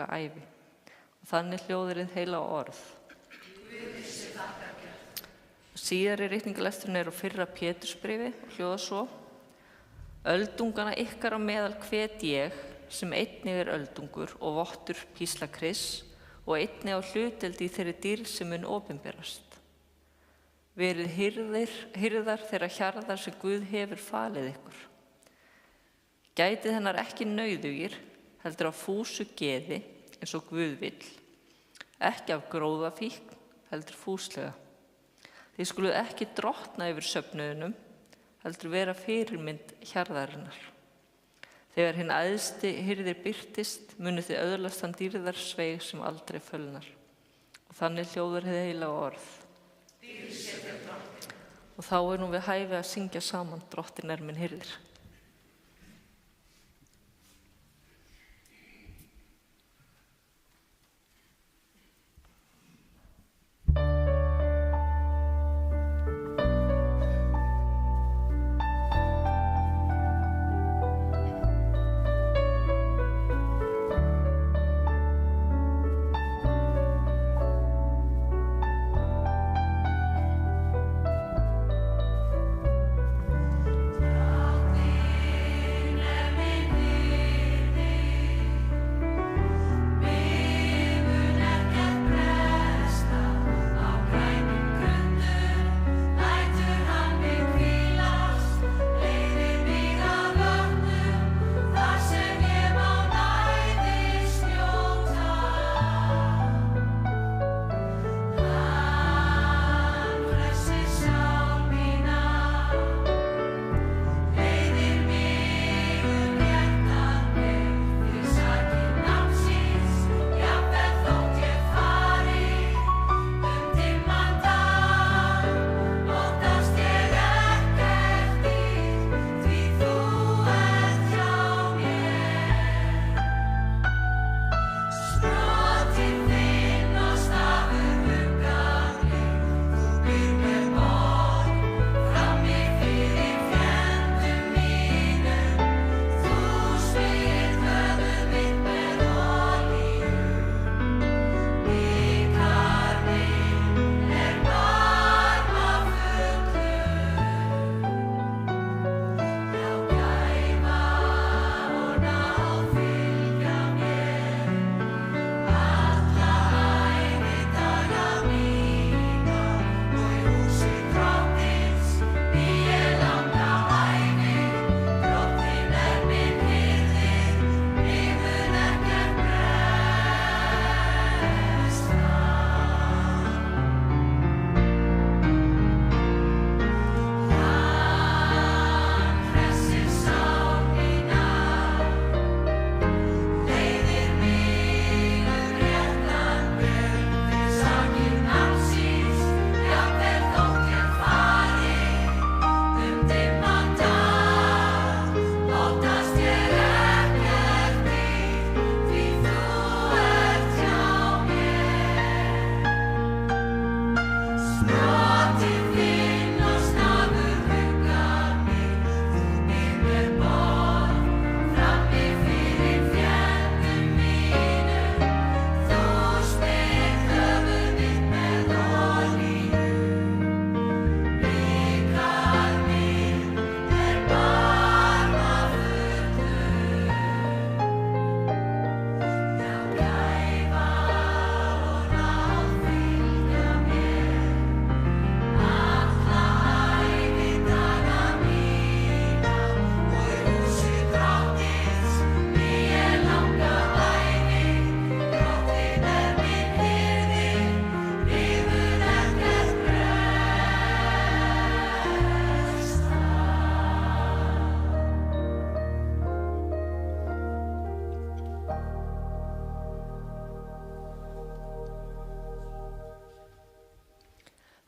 langa ævi. Og þannig hljóðir hið heilaga orð. Síðari ritningalesturinn á 1. Pétursbréfi og hljóðar svo: Öldungana ykkar á meðal hvet ég, sem einnig öldungur og vottur písla Krists og einnig á hlutdeild í þeirri dýrð sem mun opinberast. Verið hirðar þeirra hjarðar sem Guð hefur falið ykkur. Gætið hennar ekki nauðugir, heldur af fúsu geði, eins og Guð vill, ekki af gróðafíkn, heldur fúslega. Þið skuluð ekki drottna yfir söfnuðinum, heldur vera fyrirmynd hjarðarinnar. Þegar hinn æðsti hirðir birtist, munið þið öðlast þann dýrðarsveig sem aldrei fölnar. Og þannig hljóðar hið heilaga orð. Og þá nú við hæfi að syngja saman Drottinn minn hirðir.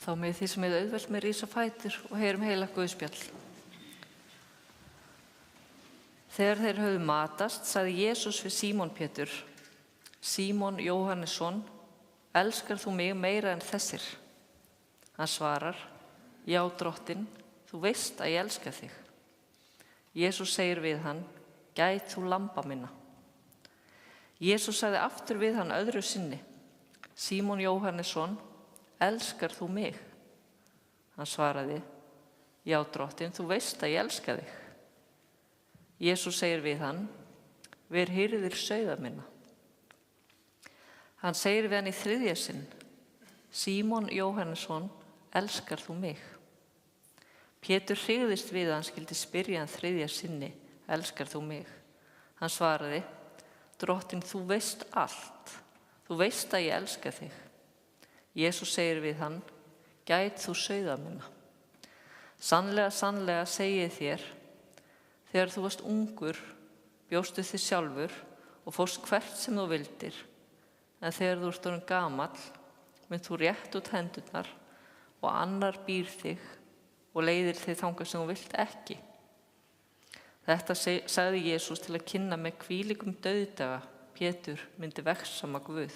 Þá með því sem auðvelt með rísa fætur og heyrum heilagt guðspjall. Þegar þeir höfðu matast, sagði Jesús við Símon Pétur: Símon Jóhannesson, elskar þú mig meira en þessir? Hann svarar: Já, Drottinn, þú veist að ég elska þig. Jesús segir við hann: Gæt þú lamba minna. Jesús sagði aftur við hann öðru sinni: Símon Jóhannesson, elskar þú mig? Hann svaraði: Já, Drottinn, þú veist að ég elska þig. Jesús segir við hann: Ver hirðir sauða minna. Hann segir við hann í þriðja sinn: Símon Jóhannesson, elskar þú mig? Pétur hryggðist við að hann skyldi spyrja hann þriðja sinni: Elskar þú mig? Hann svaraði: Drottinn, þú veist allt. Þú veist að ég elska þig. Jesús segir við hann: Gæt þú sauða minna. Sannlega, sannlega segi ég þér, þegar þú varst ungur, bjóstu þig sjálfur og fórst hvert sem þú vildir. En þegar þú ert orðinn gamall, mynd þú rétt út hendurnar og annar býr þig og leiðir þig þangað sem þú vilt ekki. Þetta sagði Jesús til að kynna með hvílíkum dauðdaga Pétur myndi vegsama Guð.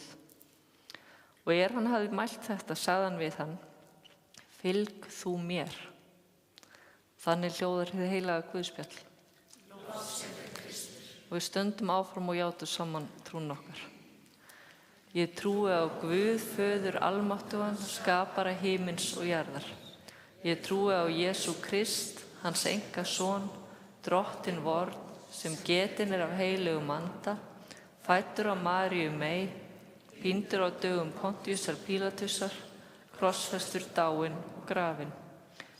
Og hann hafði mælt þetta, sagði hann við hann: Fylg þú mér. Þannig hljóðar hið heilaga Guðspjall. Og við stöndum áfram og játum saman trún okkar. Ég trúi á Guð, Föður almáttugan, skapara himins og jarðar. Ég trúi á Jesú Krist, hans einkason, Drottinn vorn, sem getinn af heilögum anda, fæddur af Maríu mey, píndur á dögum Pontíusar Pílatusar, krossfestur, dáinn og grafinn.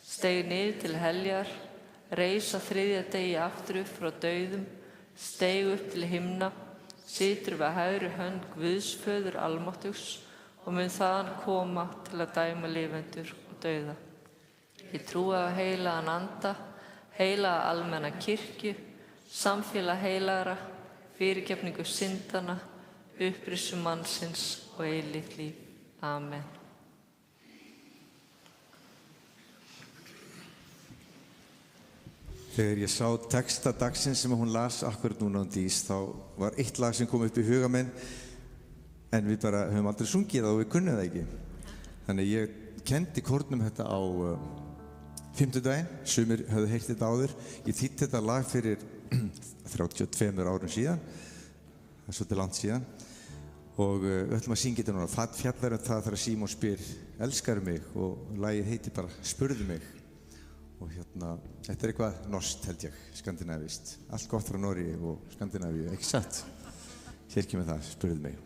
Steig niður til heljar, reis á þriðja degi aftur upp frá dauðum, steig upp til himna, situr við hægri hönd Guðs Föður almáttugs og mun þaðan koma til að dæma lifendur og dauða. Ég trúi á heilagan anda, heilaga almenna kirkju, samfélag heilagra, fyrirgefningu syndanna, upprissu mannsins og eilíft líf. Amen. Þegar ég sá texta dagsins sem hún las akkurat núna Dís, þá var eitt lag sem kom upp í huga minn, en við bara höfum aldrei sungið það og við kunnum það ekki. Þannig ég kenndi kórnum þetta á fimmtudaginn, sumir höfðu heyrt þetta áður. Ég þýddi þetta lag fyrir 32 árum síðan, það er svolítið langt síðan, og við ætlum að syngja þetta núna. Fjallar það þegar Símon spyr: Elskar mig? Og lagið heitir bara Spurðu mig. Og þetta er eitthvað norskt, held ég, skandinavist. Allt gott frá Noregi og Skandinavíu, ekki satt? Hér kemur það, Spurðu mig.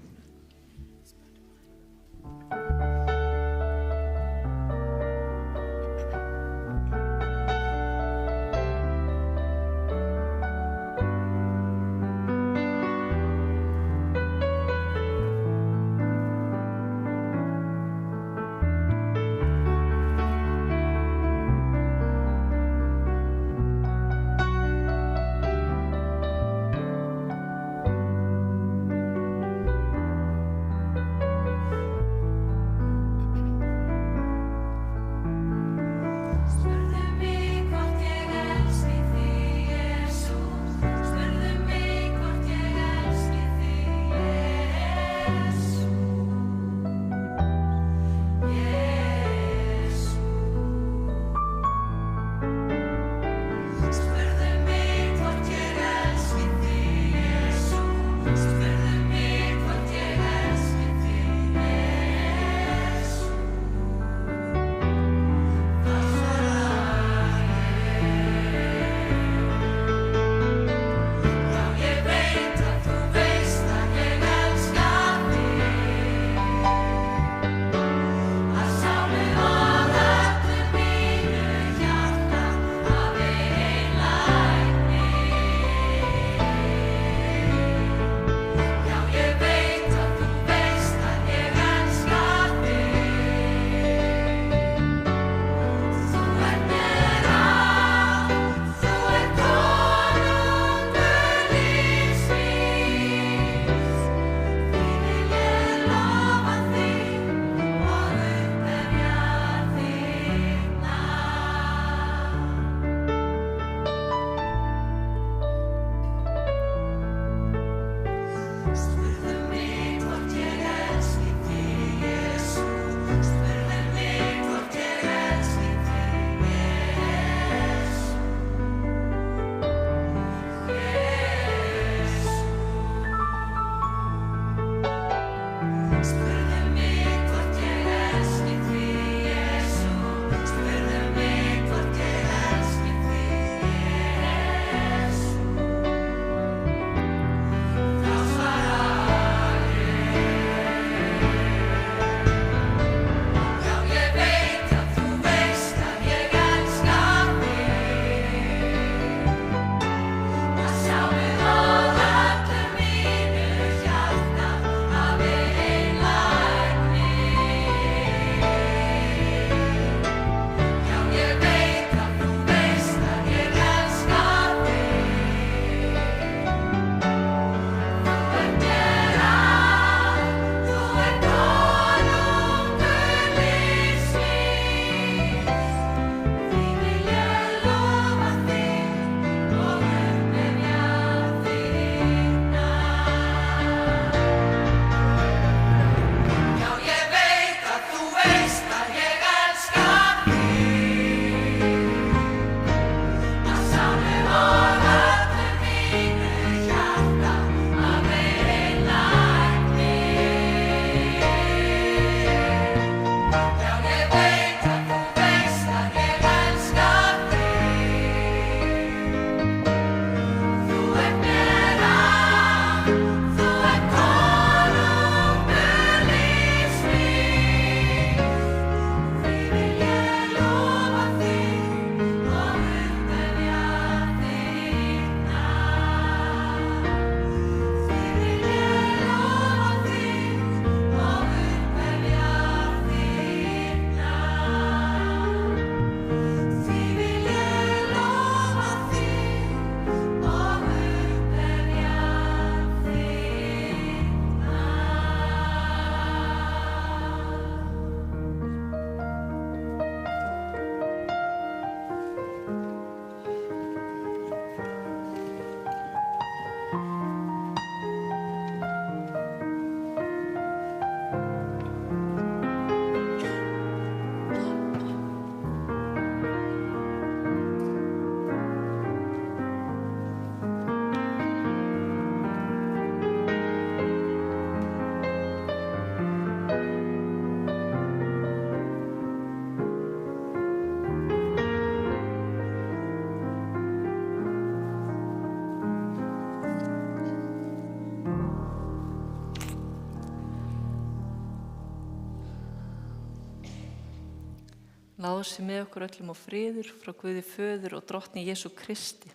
Láðu sér með okkur öllum og friður frá Guði Föður og drottni Jesú Kristi.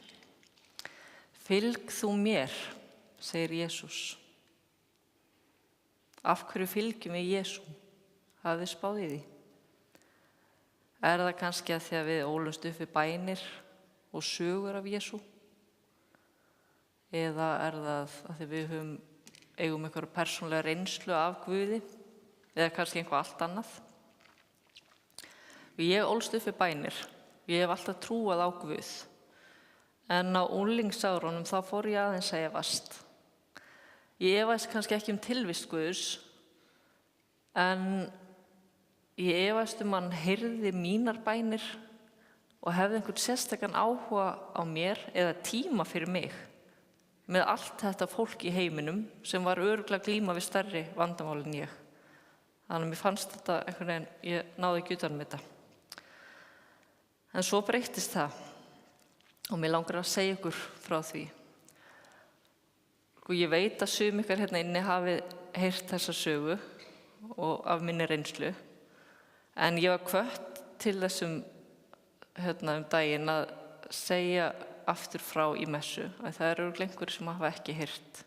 Fylg þú mér, segir Jesús. Af hverju fylgjum við Jesú? Hafið þið spáð í því? Er það kannski að því að við ólumst upp við bænir og sögur af Jesú? Eða er það að því við eigum einhverja persónulega reynslu af Guði? Eða kannski einhvað allt annað? Ég ólst upp við bænir. Ég hef alltaf trúað á Guð. En á unglingsárunum þá fór ég aðeins að efast. Ég efaðist kannski ekki tilvist Guðs, en ég efaðist hann heyrði mínar bænir og hefði einhvern sérstakann áhuga á mér eða tíma fyrir mig með allt þetta fólk í heiminum sem var örugglega að glíma við stærri vandamál en ég. Þannig að mér fannst þetta einhvern veginn, ég náði ekki utan um þetta. En svo breyttist það og mér langar að segja ykkur frá því. Og ég veit að sum ykkar hérna inni hafi heyrt þessa sögu og af minni reynslu. En ég var hvött til þessum daginn að segja aftur frá í messu. Það eru einhverjir sem hafa ekki heyrt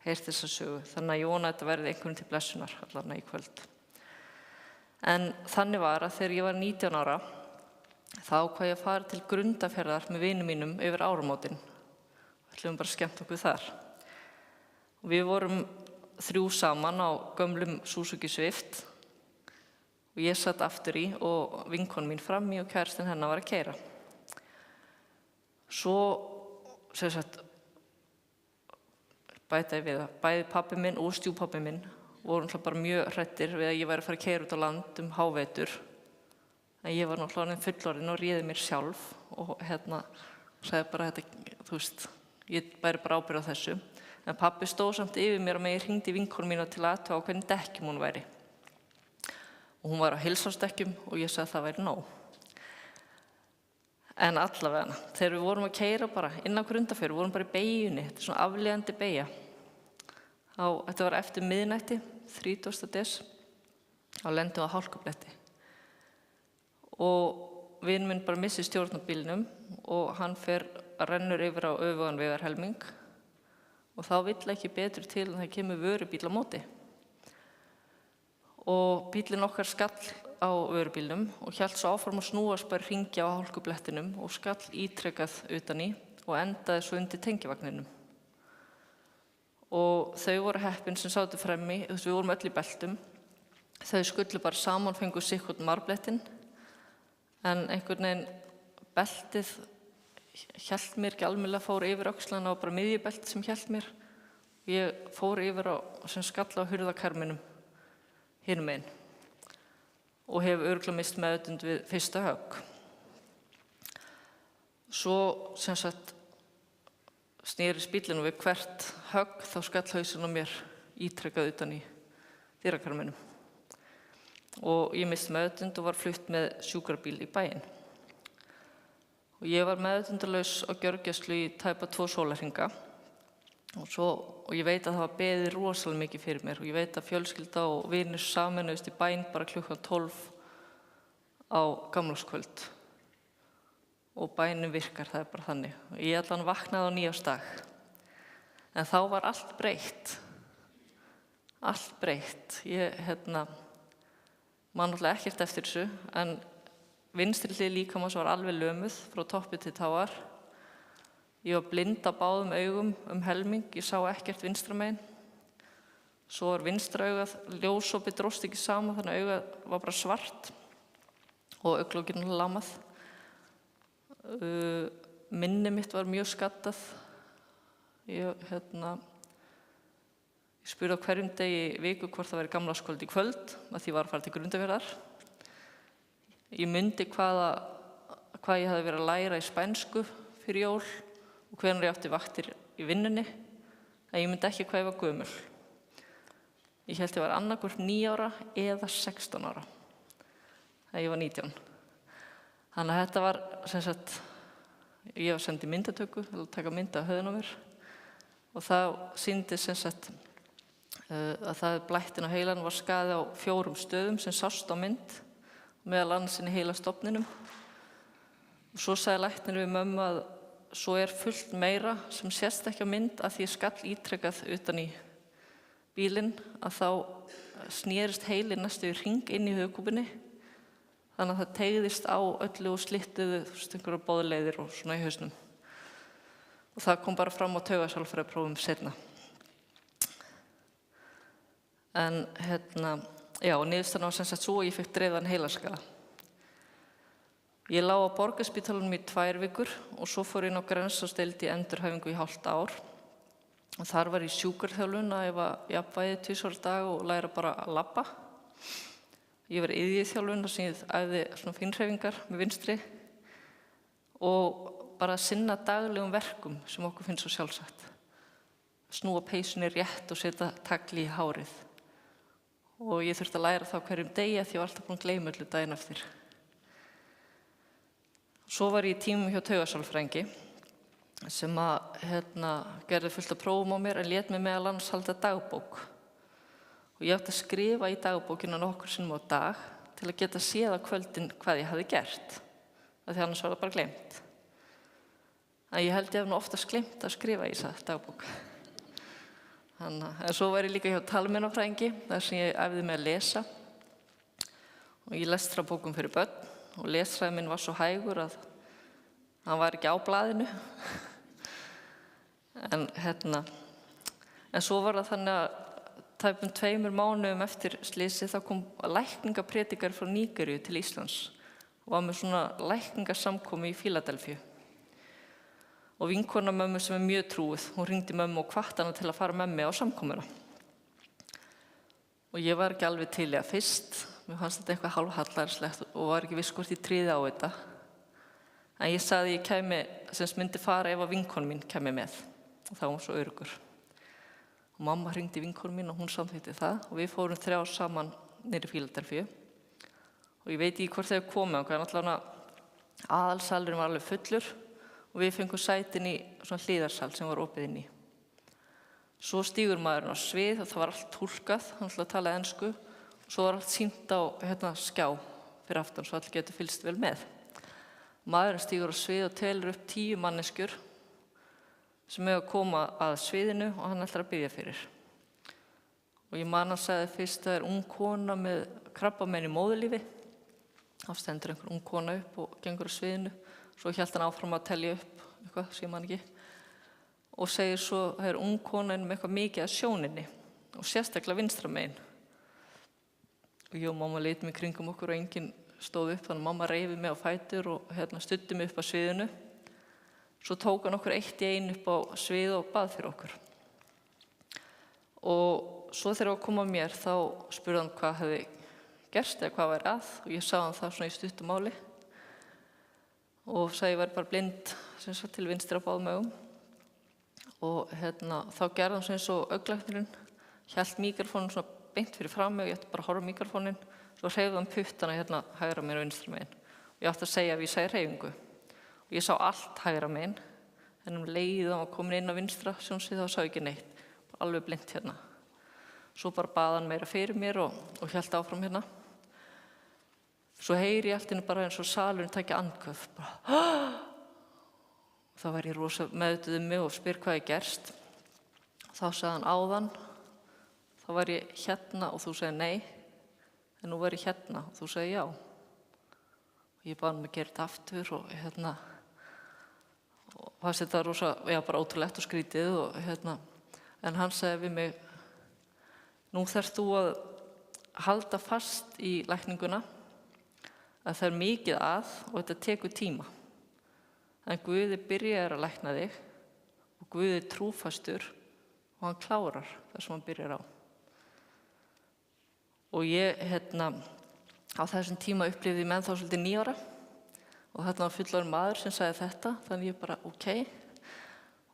þessa sögu. Þannig að ég vona að þetta verði einhverjum til blessunar allan í kvöld. En þannig var að þegar ég var 19 ára, þá ákvað ég að fara til Grundarfjarðar með vinum mínum yfir áramótin. Við ætlum bara að skemmta okkur þar. Og við vorum 3 saman á gömlum Suzuki Swift og ég satt aftur í og vinkon mín fram í og kærastinn hennar var að keyra. Svo, bæti ég við það, bæði pabbi minn og stjúpabbi minn voru bara mjög hræddir við að ég væri að fara að keyra út á land hávetur. En ég var náttúrulega fullorðin og réði mér sjálf og sagði bara þetta, ég bæri bara ábyrgð á þessu. En pabbi stóð samt yfir mér og ég hringdi vinkonu mína til að athuga á hvernig dekkjum hún væri. Og hún var á heilsársdekkjum og ég sagði að það væri nóg. En allavega, þegar við vorum að keyra bara inn á Grundarfjörð, við vorum bara í beygjunni, þetta svona afleiðandi beygja. Þetta var eftir miðnætti, 30. des, þá lendum við á hálkubletti. Og vinur minn bara missi stjórn á bílnum og hann rennur yfir á öfugan vegarhelming og þá vill ekki betur til en það kemur vörubíl á móti. Og bílinn okkar skall á vörubílnum og hélt svo áfram að snúast bara hringja á hálkublettinum og skall ítrekað utan í og endaði svo undir tengivagninum. Og þau voru heppin sem sátu fremmi, við vorum öll í beltum. Þau skullu bara saman fengu sikkurt marblettinn. En einhvern veginn beltið hélt mér ekki almennilega, fór yfir öxlana og bara miðjubeltið sem hélt mér. Ég fór yfir sem skall á hurðarkarminum hinum megin og hef örugglega misst meðvitund við fyrsta högg. Svo snerist bíllinn við hvert högg þá skall hausinn á mér ítrekað utan í dyrakarminum. Og ég missti meðvitund og var flutt með sjúkrabíl í bæinn. Og ég var meðvitundalaus á gjörgæslu í tæpa 2 sólarhringa og ég veit að það var beðið rosalega mikið fyrir mér og ég veit að fjölskylda og vinir sameinuðust í bæinn bara klukkan 12 á gamlárskvöld. Og bænin virkar, það er bara þannig. Ég allan vaknaði á nýársdag. En þá var allt breytt. Allt breytt. Ég, man náttúrulega ekkert eftir þessu, en vinstri hlið líkamans var alveg lömuð frá toppi til táar. Ég var blind á báðum augum helming, ég sá ekkert vinstra megin. Svo var vinstra augað, ljósopið dróst ekki saman, þannig að augað var bara svart og augnlokkin lamað. Minni mitt var mjög skaddað. Ég spurði á hverjum degi í viku hvort það væri gamlárskvöld í kvöld, að því var að fara til Grundarfjarðar. Ég mundi hvað ég hafði verið að læra í spænsku fyrir jól og hvenær ég átti vaktir í vinnunni, en ég myndi ekki hvað ég var gömul. Ég hélt ég var annarkvort 9 ára eða 16 ára, þegar ég var 19. Þannig að þetta var, ég var sendið myndatöku, til að taka mynda af höfðun á mér og það sýndi að það blættin á heilanum var skaði á 4 stöðum sem sást á mynd. meðal annars inn í heilastofninum. Og svo sagði læknir við mömmu að svo fullt meira sem sést ekki á mynd að því skall ítrekað utan í bílinn að þá snerist heilinn næstu í hring inn í höfuðkúpunni. Þannig að það teygðist á öllu og slittuðu einhverjar boðleiðir og svona í hausnum. Og það kom bara fram á taugasálfræðiprófum seinna. En niðurstaðan var sem sagt svo að ég fékk dreifðan heilaskaða. Ég lá á Borgarspítalanum í 2 vikur og svo fór inn á Grensásdeild í endurhæfingu í hálft ár. Og þar var ég sjúkraþjálfun að æfa jafnvægi 2 á dag og læra bara að labba. Ég var iðjuþjálfun þar sem ég æfði svona fínhreyfingar með vinstri og bara að sinna daglegum verkum sem okkur finnst svo sjálfsagt. Snúa peysunni rétt og setja tagl í hárið. Og ég þurfti að læra það hverjum degi því ég var alltaf búin að gleyma öllu daginn eftir. Svo var ég í tímum hjá taugasálfræðingi sem gerði fullt af prófum á mér en lét mig meðal annars halda dagbók. Og ég átti að skrifa í dagbókina nokkur sinnum á dag til að geta séð á kvöldin hvað ég hafði gert. Af því annars var það bara gleymt. En ég held ég hef nú oftast gleymt að skrifa í þessa dagbók. En svo var ég líka hjá talmeinafræðingi þar sem ég æfði með að lesa. Og ég lestrarbókum fyrir börn og lesfræði minn var svo hægur að hann var ekki á blaðinu. En svo var það þannig að tæpum 2 mánuðum eftir slysið þá kom lækningapredikari frá Nígeríu til Íslands og var með svona lækningasamkomu í Fíladelfíu. Og vinkona mömmu sem mjög trúið, hún hringdi mömmu og hvatti hana til að fara með mig á samkomuna. Og ég var ekki alveg til í að fyrst, mér fannst þetta eitthvað hálfhallærislegt og var ekki viss hvort ég tryði á þetta. En ég sagði ég myndi fara ef að vinkona mín kæmi með og það var hún svo öruggur. Og mamma hringdi vinkonu mín og hún samþykkti það og við fórum 3 saman niður í Fíladelfíu. Og ég veit ekki hvort þau komið, en allavega aðalsalurinn var alveg fullur og við fengum sætin í svona hlíðarsal sem var opið inn í. Svo stígur maðurinn á svið og það var allt túlkað, hann ætlaði að tala ensku og svo var allt sýnt á skjá fyrir aftan svo allir getur fylgst vel með. Maðurinn stígur á svið og telur upp 10 manneskjur sem að koma að sviðinu og hann ætlar að biðja fyrir. Og ég man að sagði fyrst að ung kona með krabbamein í móðurlífi. Þá stendur einhver ung kona upp og gengur á sviðinu. Svo hélt hann áfram að telja upp eitthvað sem ég man ekki. Og segir svo að það ung kona með eitthvað mikið að sjóninni og sérstaklega vinstra megin. Og ég og mamma litum í kringum okkur og enginn stóð upp þannig að mamma reifi mig á fætur og studdi mig upp á sviðinu. Svo tók hann okkur 1 í 1 upp á svið og bað fyrir okkur. Og svo þegar hann kom að mér þá spurði hann hvað hefði gerst eða hvað væri að og ég sagði hann það svona í stuttu máli. Og sagði ég væri bara blind til vinstri á báðum augum. Og þá gerði hann svona eins og augnlæknirinn, hélt míkrafóninn svona beint fyrir fram mig og ég ætti bara að horfa á míkrafóninn. Svo hreyfði hann puttana hægra megin og vinstra megin. Og ég átti að segja að ég sæi hreyfingu. Og ég sá allt hægra megin, en leið og komin inn á vinstra sjónsvið þá sá ég ekki neitt, alveg blind Svo bara bað hann meira fyrir mér og hélt áfram Svo heyri ég allt inni bara eins og salurinn takja andköf. Þá var ég rosa meðvituð mig og spyr hvað gerst. Þá sagði hann áðan, þá var ég og þú segir nei, en nú var ég og þú segir já. Og ég bað hann að gera þetta aftur og og fannst þetta rosa, bara ótrúlegt og skrítið og en hann sagði við mig nú þarft þú að halda fast í lækninguna að það mikið að og þetta tekur tíma en Guði byrjar að lækna þig og Guði trúfastur og hann klárar það sem hann byrjar á og ég á þessum tíma upplifði ég menn þá svolítið 9 ára og þarna var fullorðinn maður sem sagði þetta, þannig ég bara ok.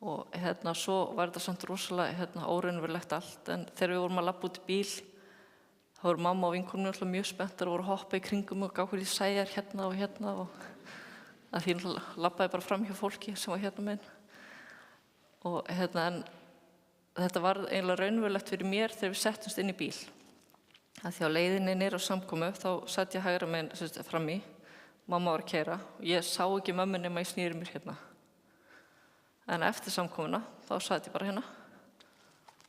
Og svo var þetta samt rosalega óraunverulegt allt, en þegar við vorum að labba út í bíl, þá voru mamma og vinkonur alltaf mjög spenntar og voru að hoppa í kringum og gá hverju sæjar og og að því labbaði bara fram hjá fólki sem var megin. Og en þetta var eiginlega raunverulegt fyrir mér þegar við settumst inn í bíl. að því á leiðinni niður á samkomu þá satt ég hægra megin fram í, mamma var að keyra og ég sá ekki mömmu nema ég snýri mér hérna. En eftir samkomuna þá satt ég bara hérna,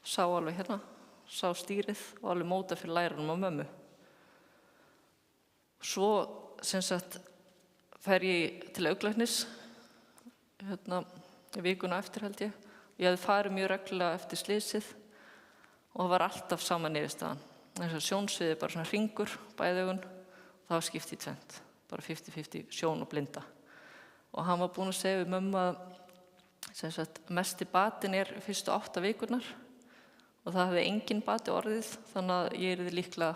sá alveg hérna, sá stýrið og alveg móta fyrir lærunum á mömmu. Svo sem sagt fer ég til augnlæknis vikuna eftir held ég. Ég hefði farið mjög reglulega eftir slysið og það var alltaf sama niðurstaðan. Þess að sjónsviðið bara svona hringur bæði augun, það var skipt í tvennt, bara 50-50 sjón og blinda. Og hann var búinn að segja við mömmu að sem sagt, mesti batinn fyrstu 8 vikurnar og það hefði engin bati orðið, þannig að ég yrði líklega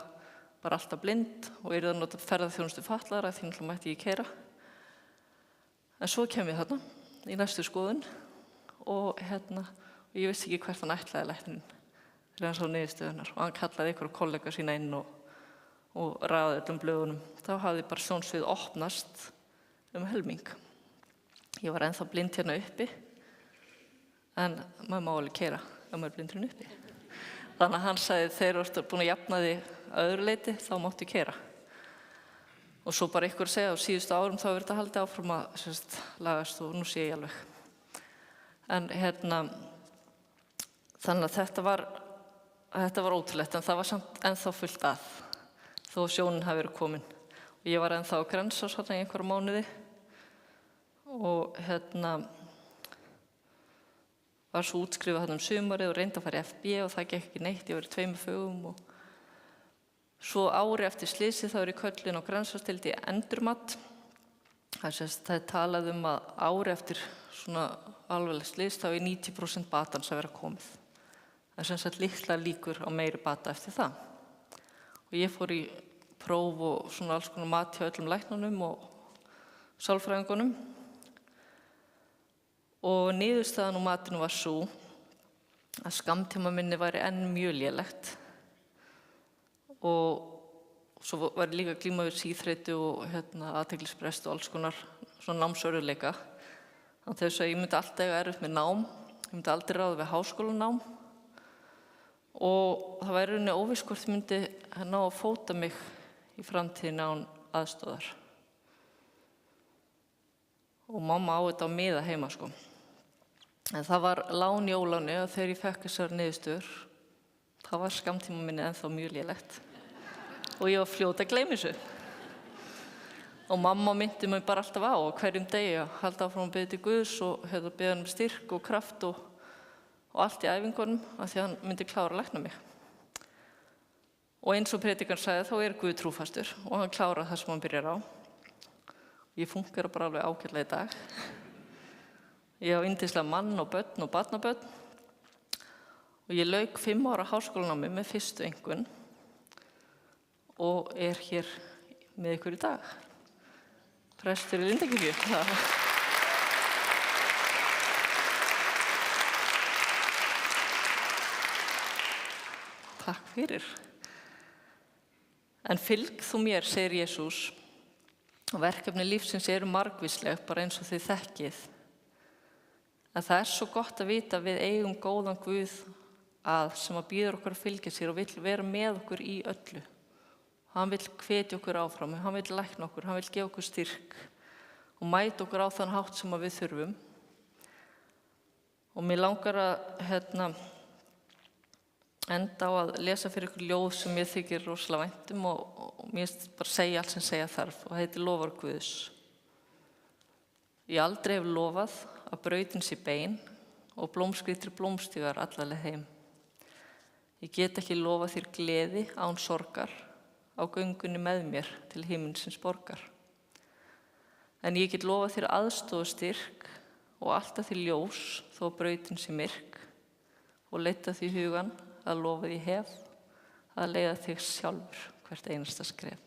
bara alltaf blind og yrði að nota ferðaþjónustu fatlaðra því náttúrulega mætti ég keyra. En svo kem ég þarna í næstu skoðun og ég vissi ekki hvert hann ætlaði læknirinn þegar hann sá niðurstöðunar og hann kallaði ykkur kollega sína inn og raðaði öllum blöðunum. Þá hafði bara sjónsvið opnast helming. Ég var ennþá blind hérna uppi en maður má alveg keyra ef maður er blindurinn uppi. Þannig að hann sagði þegar þú ert búin að jafna því að öðru leyti þá máttu keyra. Og svo bara ykkur segja á síðustu árum þá verður þetta haldið áfram að lagast og nú sé ég alveg. En þannig að þetta var ótrúlegt en það var samt ennþá fullt að þó sjónin hafi verið komin. Og ég var ennþá á Grensás í einhverja mánuði og var svo útskrifað sumarið og reyndi að fara í FB og það gekk ekki neitt, ég var í 2 fögum og svo ári eftir slysið þá ég köllin á Grensásdeild í endurmat. Það er talað að ári eftir svona alvarlegt slys þá 90% batans að vera komið. Það er sem sagt litla líkur á meiri bata eftir það. Og ég fór í próf og svona alls konar mat hjá öllum læknunum og sálfræðingunum. Og niðurstaðan úr matinu var sú að skammtímaminni væri enn mjög lélegt. Og svo var ég líka að glíma við síþreytu og athyglisbrest og alls konar svona námsörðuleika. Þannig að þess að ég myndi alltaf eiga erfitt með nám, ég myndi aldrei ráða við háskólanám og það væri rauninni óvíst hvort ég myndi ná að fóta mig í framtíðinni án aðstoðar. Og mamma á þetta á miða heima sko. En það var lán í óláni og þegar ég fekk þessar niðurstöður, þá var skammtímaminni ennþá mjög lélegt. Og ég var fljót að gleyma þessu. Og mamma myndi mig bara alltaf á hverjum degi að halda áfram að biðja til Guðs og biðja hann styrk og kraft og allt í æfingunum af því að hann myndi klára að lækna mig. Og eins og predikarinn sagði þá er Guð trúfastur og hann klárar það sem hann byrjar á. Ég funkar bara alveg ágætlega í dag. Ég á yndislega mann og börn og barnabörn og ég lauk 5 ára háskólanámi með fyrstu einkunn og er hér með ykkur í dag. Prestur í Lindakirkju. Takk fyrir. En fylg þú mér, segir Jesús, og verkefni lífsins eru margvísleg, bara eins og þið þekkið. En það er svo gott að vita að við eigum góðan Guð sem býður okkur að fylgja sér og vill vera með okkur í öllu. Hann vill hvetja okkur áfram, hann vill lækna okkur, hann vill gefa okkur styrk og mæta okkur á þann hátt sem við þurfum. Og mér langar að enda á að lesa fyrir ykkur ljóð sem ég þykir rosalega vænt og mér bara segja allt sem segja þarf og það heitir Lofar Guðs. Ég aldrei hef lofað að brautin sé bein og blómskrittri blómstígar allaleg heim. Ég get ekki lofað þér gleði án sorgar á göngunni með mér til himinsins borgar. En ég get lofað þér aðstoð og styrk og alltaf þér ljós þó brautin sé myrk og leita því hugan að lofa því hef að leiða þig sjálfur hvert einasta skref.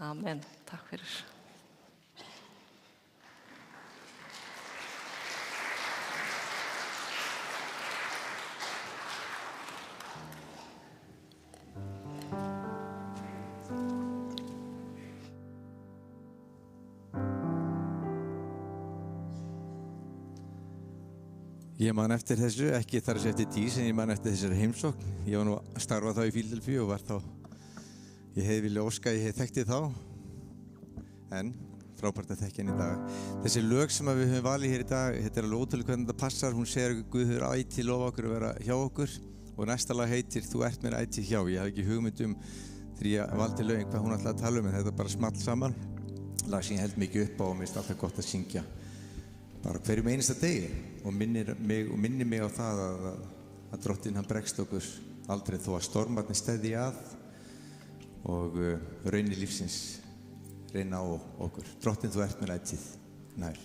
Amen. Takk fyrir. Ég man eftir þessu, ekki þar að segja eftir 10, en ég man eftir þessari heimsókn. Ég var nú að starfa þá í Fíladelfíu og var þá Ég hefði viljað óska að ég hef þekkt þið þá, en frábært að þekka henni í dag. Þessi lög sem við höfum valið hér í dag, þetta alveg ótrúlega hvernig þetta passar. Hún segir Guð hefur ætíð lofað okkur að vera hjá okkur og næsta lag heitir Þú ert mér ætíð hjá. Ég hafði ekki hugmynd þegar ég valdi lögin hvað hún ætlaði að tala en þetta bara small saman. Lag sem ég held mikið upp á og mér finnst alltaf gott að syngja bara hverjum einasta degi og minnir mig á það að Drottinn hann bregst okkur aldrei þó að stormarnir steðji að og raunir lífsins reyna á okkur. Drottinn, þú ert mér ætíð nær.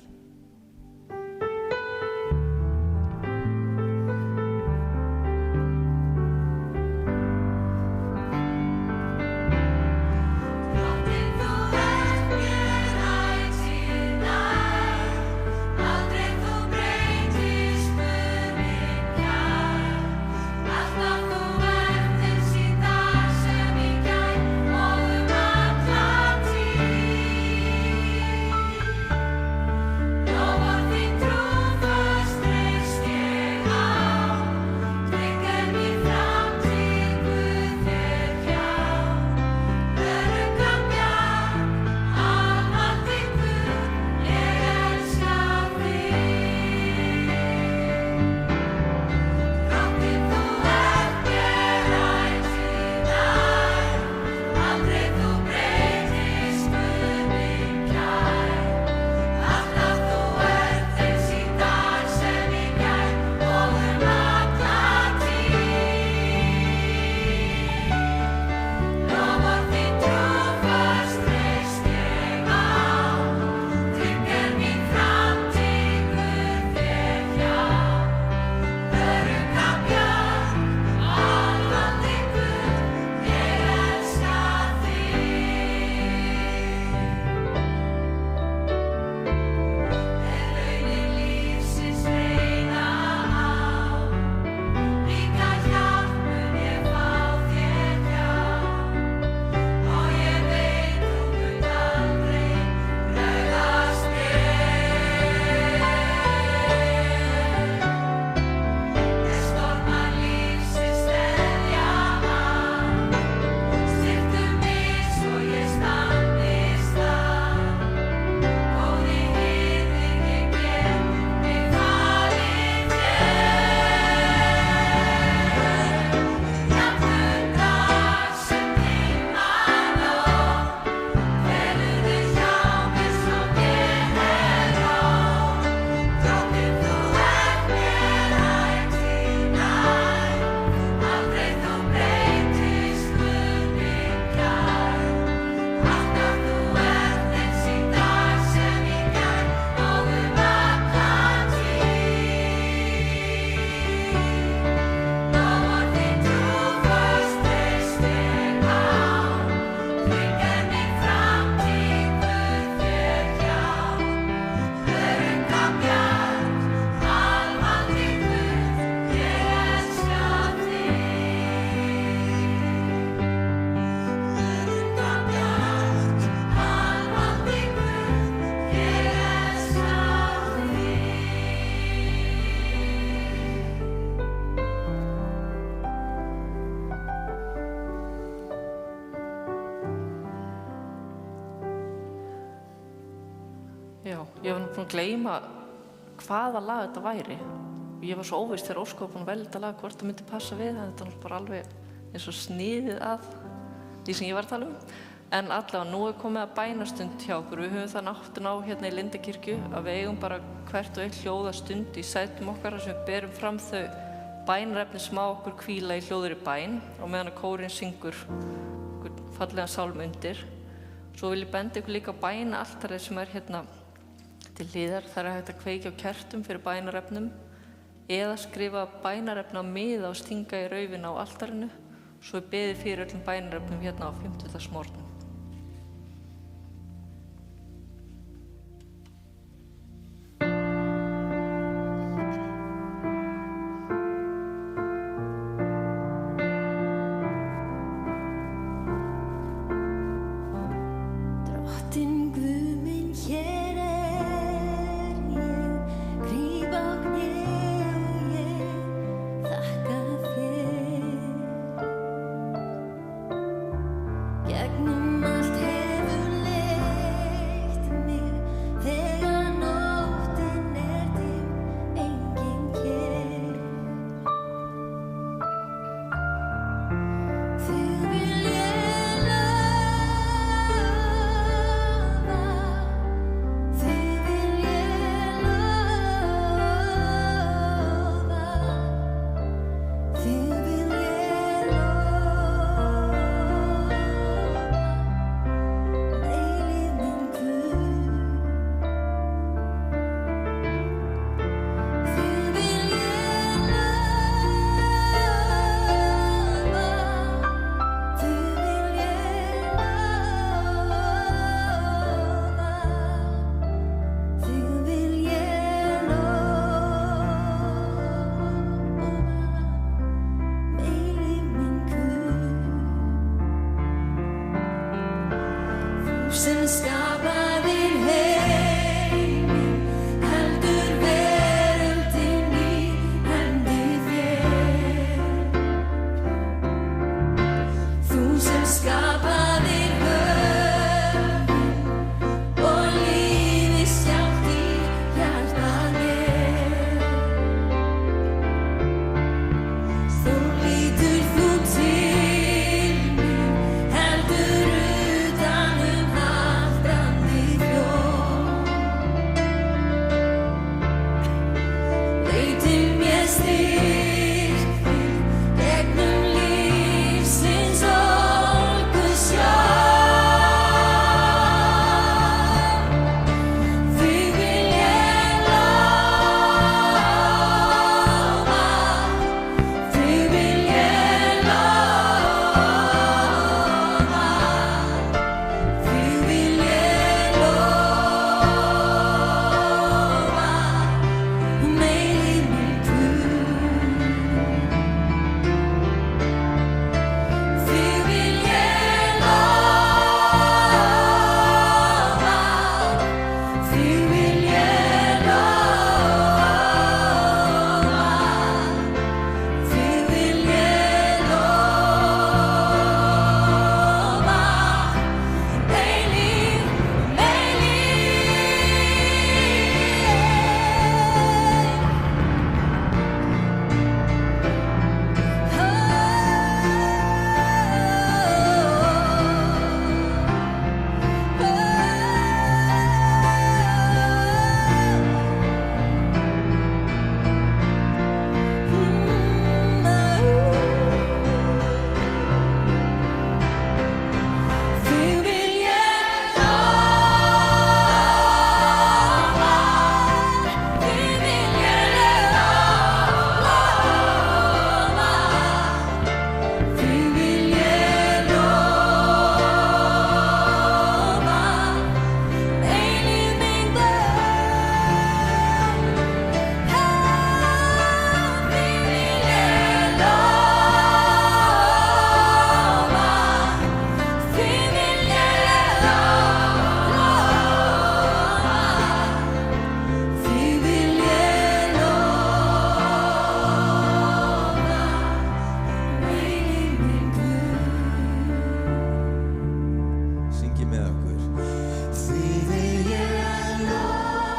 Já, ég var nú búin að gleyma hvaða lag þetta væri. Ég var svo óviss þegar Óskar var búin að velja þetta lag hvort það myndi passa við, en þetta var bara alveg eins og sniðið að því sem ég var að tala um. En allavega, nú er komið að bænastund hjá okkur. Við höfum það náttúrulega á hérna í Lindakirkju að við eigum bara hvert og eitt hljóðastund í sætum okkar þar sem við berum fram þau bænarefni sem á okkur hvíla í hljóðri bæn og meðan að kórinn syngur fallegan sálm undir. Svo vil ég benda ykkur líka á bænaaltarið sem er hérna til hliðar. Það er hægt að kveikja á kertum fyrir bænarefnum eða skrifa bænarefna á miða og stinga í raufina á altarinu. Svo er beðið fyrir öllum bænarefnum hérna á 50. Ég sem skapaðir heiminn, heldur veröldin í hendi þér. Þú sem skapaðir höfin og lífið sjálft í hjarta mér. Þú lítur þú til mín, heldur utan hafbrandi fljót. Veitir mér styrk gegnum lífsins ólgusjó. Þig vil ég lofa, þig vil ég lofa, þig vil ég lofa, meiri minn Guð. Þig vil ég lofa, þig vil ég lofa, þig vil ég lofa, eilíf, Þig vil ég lofa, þig vil ég lofa, þig vil ég lofa, eilíf minn Guð. Þig vil ég lofa, þig vil ég lofa, þig vil ég lofa, eilíf minn Guð. Syngið með okkur. Þig vil ég lofa,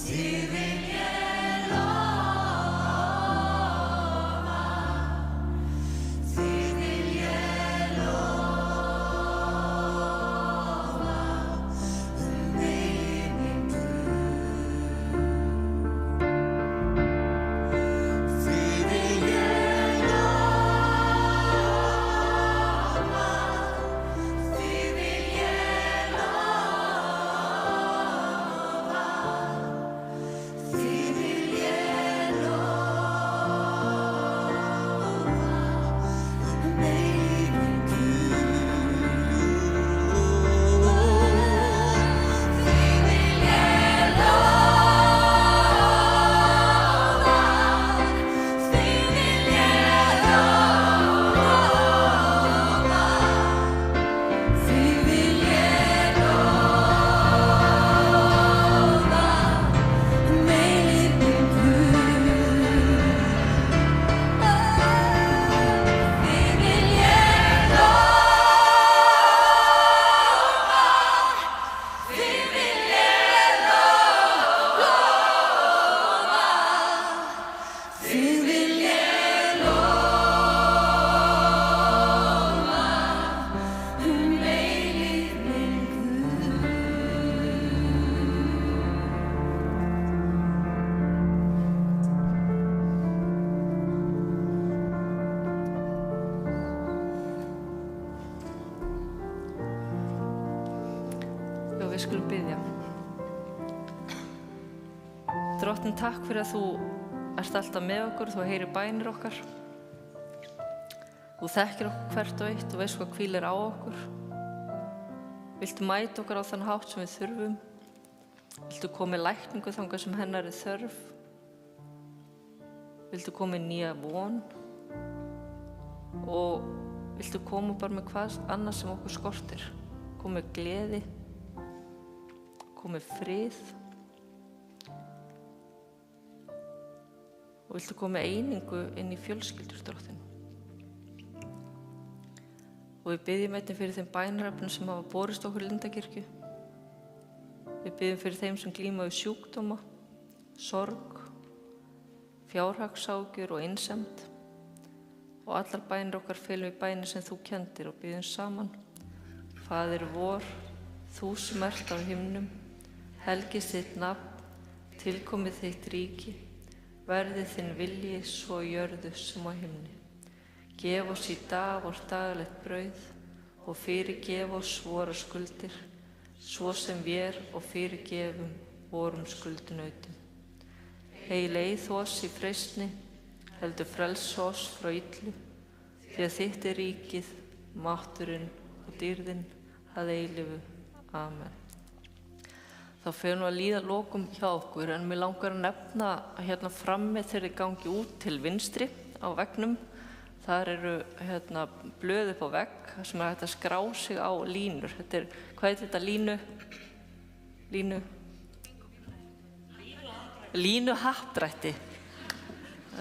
þig vil ég lofa, þig vil ég lofa, eilíf minn Guð. Þig vil ég lofa, þig vil ég lofa, þig vil ég lofa, eilíf minn Guð. Þig vil ég lofa, þig vil ég lofa, þig vil ég lofa, eilíf minn Guð. Þig vil ég lofa, þig vil ég lofa, þig vil ég lofa, eilíf minn Já, við skulum biðja. Drottinn, takk fyrir að þú ert alltaf með okkur, þú heyrir bænir okkar. Þú þekkir okkur hvert og eitt og veist hvað hvílir á okkur. Viltu mæta okkur á þann hátt sem við þurfum? Viltu koma með lækningu þangað sem hennar er þörf? Viltu koma með nýja von? Og viltu koma bara með hvað annað sem okkur skortir. Koma með gleði, koma með frið og viltu koma með einingu inn í fjölskyldur, Drottinn. Og við biðjum einnig fyrir þeim bænarefnum sem hafa borist okkur í Lindakirkju. Við biðjum fyrir þeim sem glíma við sjúkdóma, sorg, fjárhagsáhyggjur og einsemd. Og allar bænir okkar felum í bænir sem þú kenndir og biðjum saman. Faðir vor, þú sem ert á himnum, helgist þitt nafn, tilkomið þitt ríki, verði þinn vilji svo á jörðu sem á himni. Gef oss í dag vort daglegt brauð og fyrirgef oss vora skuldir, svo sem vér og fyrirgefum vorum skuldunautum. Leið oss í freistni, heldur frelsa oss frá illu, því að þitt er ríkið, mátturinn og dýrðin að eilífu. Amen. Þá fer nú að líða lokum hjá okkur, en mig langar að nefna hérna frammi þegar þið gangi út til vinstri á veggnum. Þar eru blöð upp á vegg sem er hægt að skrá sig á línur. Hvað heitir þetta? Línuhappdrætti.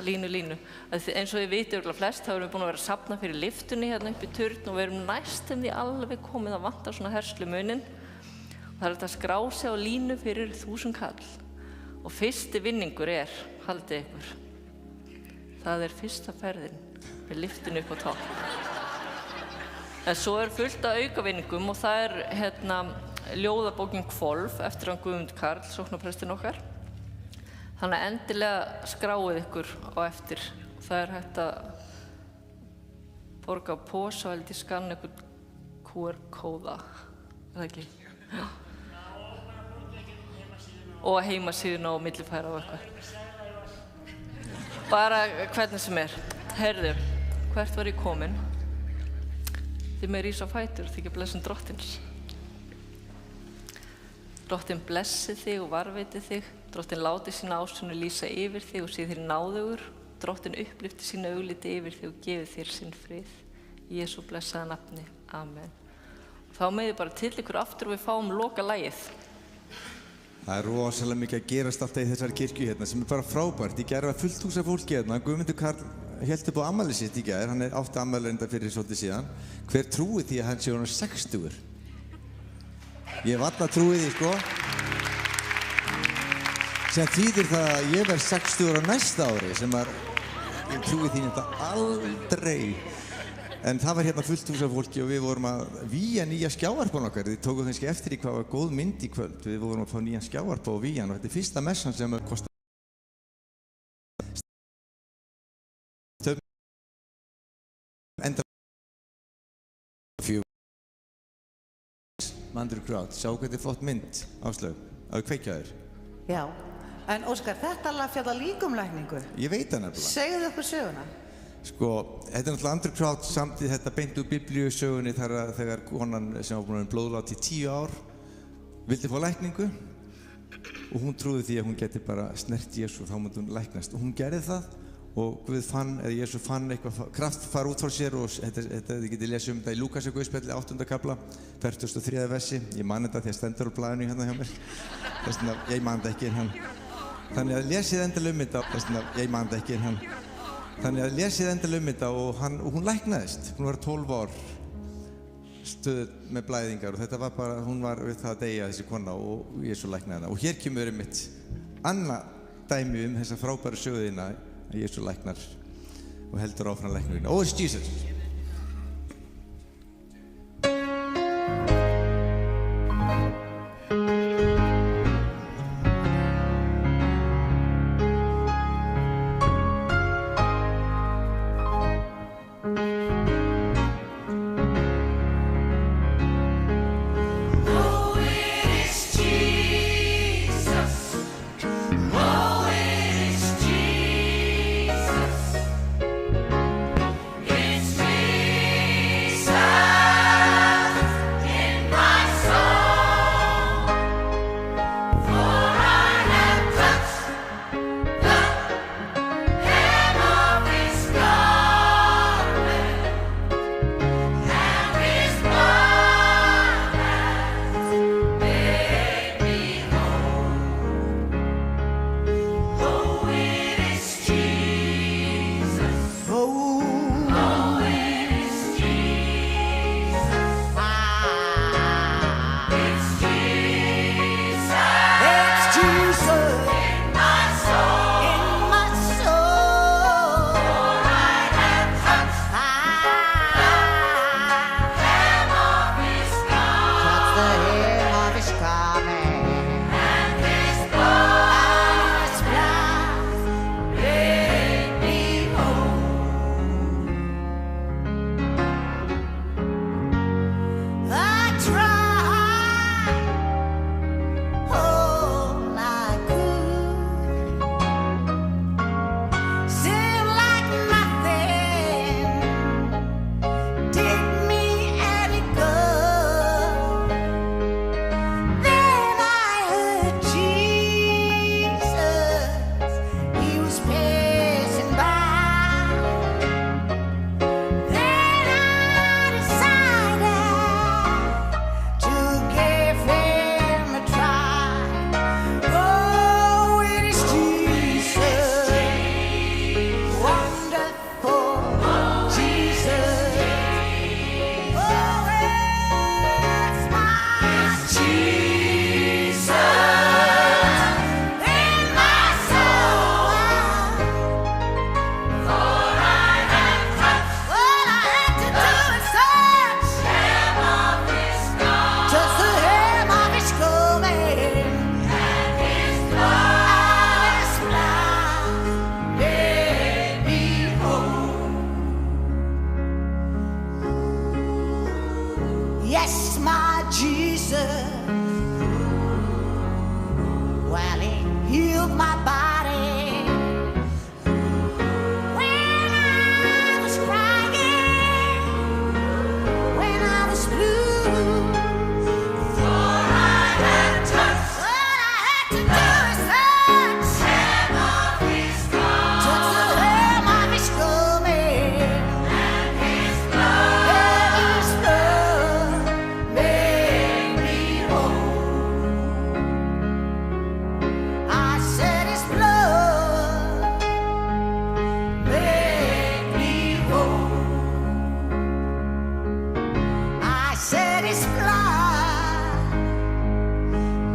Línu. Eins og þið vitið örugglega flest, þá erum við búin að vera að safna fyrir lyftunni hérna upp í turn og við erum næstum því alveg komið að vanta svona herslumuninn. Það er hægt að skrá sig á línu fyrir 1000 kall. Og fyrsti vinningur er, haldið ykkur, það er fyrsta ferðin með lyftinu upp á topp. En svo er fullt af aukavinningum og það er ljóðabókin Hvolf eftir hann Guðmund Karl, sóknarprestinn okkar. Þannig að endilega skráið ykkur á eftir. Það er hægt að borga á posa og heldur skanna ykkur QR-kóða. Er það ekki? Já. Og heimasíðuna og millifæra og eitthvað. Bara hvernig sem er. Heyrðu, hvert var ég komin? Þið með rís á fætur, þykja blessun Drottins. Drottinn blessi þig og varveiti þig. Drottinn láti sína ásýn lýsa yfir þig og sé þér náðugur. Drottinn upplyfti sína augliti yfir þig og gefi þér sinn frið. Í Jesú blessaða nafni. Amen. Og þá megið bara til ykkur aftur og við fáum loka lagið. Það er rosalega mikið að gerast alltaf í þessari kirkju hérna sem er bara frábært. Í gær var fullt hús af fólki hérna. Guðmundur Karl hélt upp á afmælið sitt í gær. Hann átti afmælið enda fyrir svolítið síðan. Hver trúi því að hann sé orðinn 60? Ég varla trúi því, sko. Sem þýðir það að ég verð 60 á næsta ári sem ég trúi því þetta aldrei. En það var hérna fullt hús af fólki og við vorum að vígja nýja skjávarpán okkar. Þið tókuð kannski eftir í hvað var góð mynd í kvöld. Við vorum að fá nýjan skjávarpá og vígja hann og þetta er fyrsta messan sem kostar Mandur Krát, sjá hvað þetta er flott mynd, Áslaug, að við kveikja þér. Já, en Óskar, þetta lag fjallar líka lækningu. Ég veit það nefnilega. Segðu okkur söguna. Sko, þetta er náttúrulega Andrew Kraut samtíð þetta beint úr biblíusögunni þegar konan sem var búin að vera blóðlát í 10 ár vildi fá lækningu og hún trúði því að hún geti bara snert Jesú og þá myndi hún læknast og hún gerði það og Guð fann, eða Jesú fann eitthvað kraft fara út frá sér og þetta þið getið lesið þetta í Lúkasar guðspjalli 8. kafla 43. versi. Ég man þetta því að stendur á blaðinu hérna hjá mér. Þess vegna, ég man þetta ekki en hann. Þannig að lesið endilega þetta. Þess vegna, ég man þetta ekki en hann. Þannig að lesið endilega þetta og hún læknaðist. Hún var 12 ár stöð með blæðingar og þetta var bara, hún var við það að deyja þessi kona og Jesú læknaði hana. Og hér kemur mitt annað dæmi þessa frábæru söguðina að Jesú læknar og heldur áfram læknirinn. Oh, it's Jesus! It's Jesus, well, he healed my body when I was crying, when I was blue. All I had to do is touch hem of his garment, touch the hem of his garment, and his blood made me whole. I said his blood made me whole. I said his blood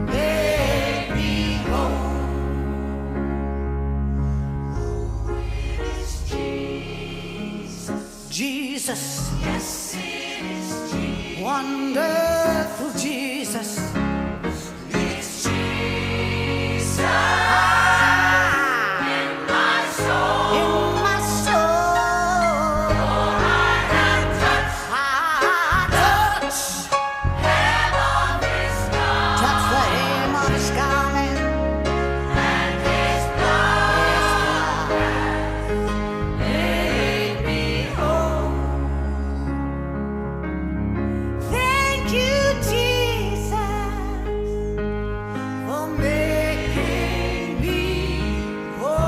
made me whole. Oh, it is Jesus. Jesus. Yes, it is Jesus. Wonderful Jesus. It's Jesus. In my soul. In my soul. For I have touched. I touch. Hem of his garment. Touch the hem of his garment. And his blood made me whole. Thank you, Jesus, for making me whole.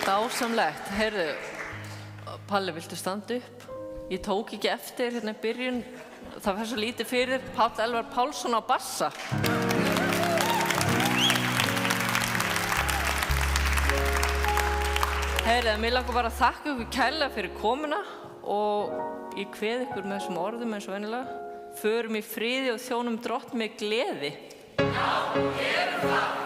Dásamlegt. Heyrðu, Palli, viltu standa upp? Ég tók ekki eftir hérna í byrjun. Það fer svo lítið fyrir Páll Elvar Pálsson á bassa. Heyrðu, mér langar bara að þakka ykkur kærlega fyrir komuna og ég kveð ykkur með þessum orðum eins og venjulega. Förum í friði og þjónum Drottni með gleði. Já, gerum það.